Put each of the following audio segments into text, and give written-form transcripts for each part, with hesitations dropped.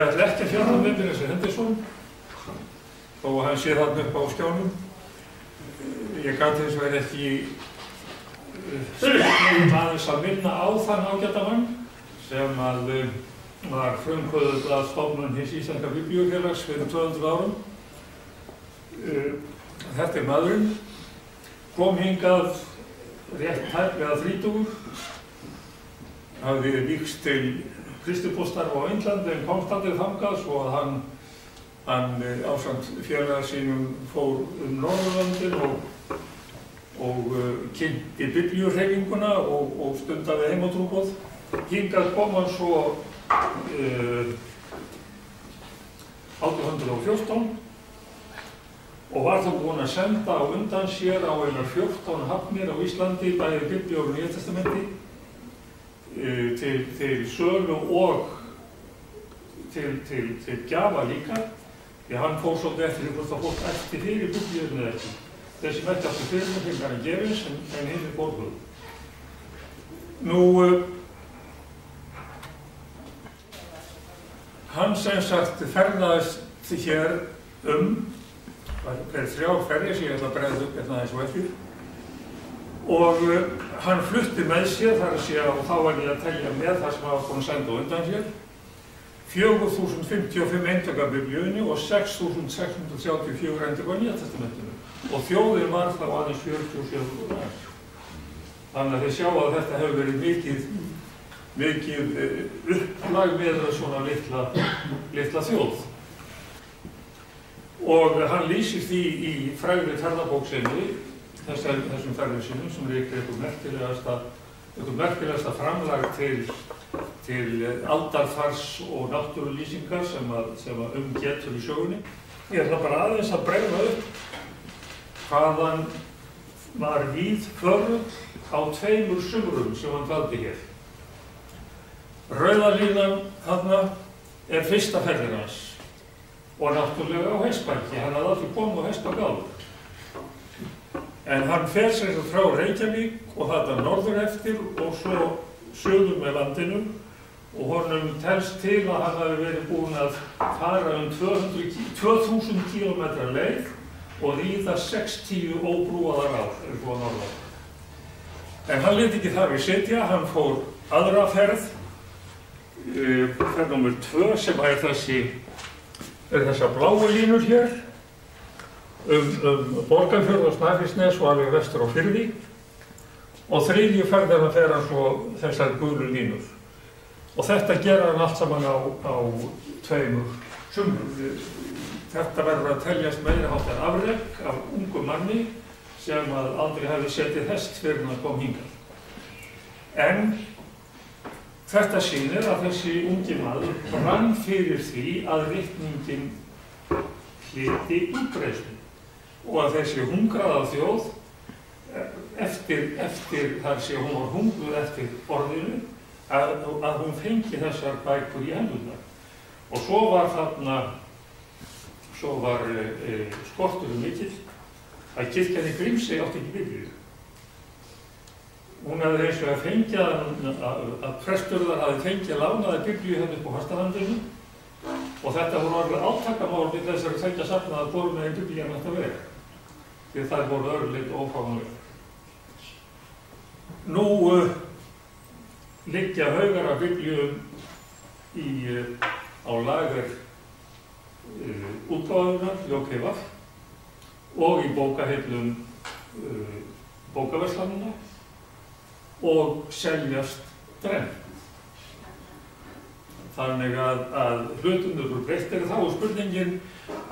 Ég ætla ekki að fjalla með mér þessi Henderson, þó að hann sé þarna upp á skjánum. Ég gat hins vegar ekki aðeins að minna á þann ágæta mann sem var frumkvöðull að stofnun hins Íslenska Biblíufélags fyrir 200 árum. Þetta er maðurinn, kom hingað rétt tæplega 30, hafði vígst til kristniboðsstarfa á Indlandi en komst aldrei þangað svo að hann ásamt félaga sínum fór Norðurlöndin og kynnti biblíuhreyfinguna og stundaði heimatrúboð. Hingað kom hann svo 1814 og var þá búinn að senda á undan sér á einar 14 hafnir á Íslandi, bæði Biblíu og Nýja testamenti, til sölu og til gjafa líka, því hann fór svolítið eftir hvort að fólk ætti fyrir Biblíunni eða ekki. Þeir sem ekki átti fyrir það fengar hann gefins en hinn borguðu. Hann sem sagt ferðaðist hér fyrir 3 ferðir sem ég ætla að bregða upp hérna aðeins og eftir. Og hann flutti með sér, þar að segja, og þá var ég að telja með það sem hann var búinn að senda á undan sér, 4055 eintök af Biblíunni og 6634 eintök af Nýja testamentinu. Og þjóðin var þá aðeins 47 ára. Þannig að þið sjá að þetta hefur verið mikið upplag með svona litla þjóð. Og hann lýsir því í frægri ferðabók sinni, þessum ferðum sínum, sem er eitthvað merkilegasta framlag til aldarfars og náttúrulýsingar sem getur í sögunni. Ég ætla bara aðeins að bregða upp hvaðan var víðförull á 2 sumrum sem hann dvaldi hér. Rauða línan þarna er fyrsta ferðin hans og náttúrulega á Hestbakki. Hann hafði aldrei komið á Hestbakk áður. En hann fer sér frá Reykjavík og þarna norður eftir og svo suður með landinu og honum telst til að hann hafi verið búinn að fara 2000 km leið og ríða 60 óbrúaðar ár, svo að norðan. En hann lét ekki þar við sitja, hann fór aðra ferð nummer 2 sem er þessar bláu línur hér, Borgarfjörð og Snæfellsnes og alveg vestur á Firði, og 3. ferðina fer hann svo þessar gulu línur. Og þetta gera hann allt saman á 2 sumrum. Þetta verður að teljast meira háttar afrek af ungum manni sem aldrei hefði setið hest fyrir hann kom hingað. En þetta sýnir að þessi ungi maður brann fyrir því að ritningin hlyti útbreiðslu og að þessi hungraða þjóð eftir þar sé hún var hungruð eftir orðinu að hún fengi þessar bækur í hendurnar. Og svo var skorturinn mikill að kirkjan í Grímsey átti ekki Biblíu. Hún hefði eins og fengið að presturðar hafði fengið lánaði Biblíu hérna upp á Fastalandinu og þetta voru alveg átakamál við þessari tveggja safna að boru með einn Biblían ætti að vera. Því þær voru öðru leyti ófáanlegar. Nú liggja haugar af Biblíum á lager útgáfunnar, JKV, og í bókahillum bókaverslananna og seljast drennt. Þannig að hlutunum eru breyttir. Þá er spurningin,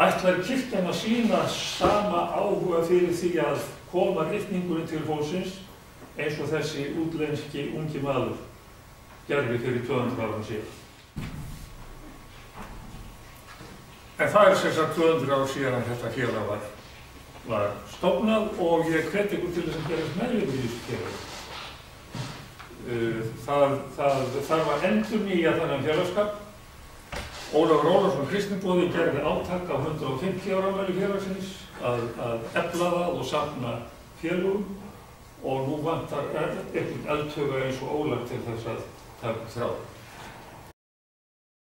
ætlar kirkjan að sýna sama áhuga fyrir því að koma ritningurinn til fólksins eins og þessi útlenski ungi maður gerði fyrir 200 árum síðan. En það er sem sagt 200 ár síðan þetta félag var stofnað og ég hvet ykkur til þess að gerast meðlimur í þessu félagi. Það var endurnýja þennan félagskap. Ólafur Ólafsson kristniboði gerði átak á 150 ára afmæli félagsins að efla það og safna félögum og nú vantar einhvern eldhuga eins og Ólaf til þess að taka þráð.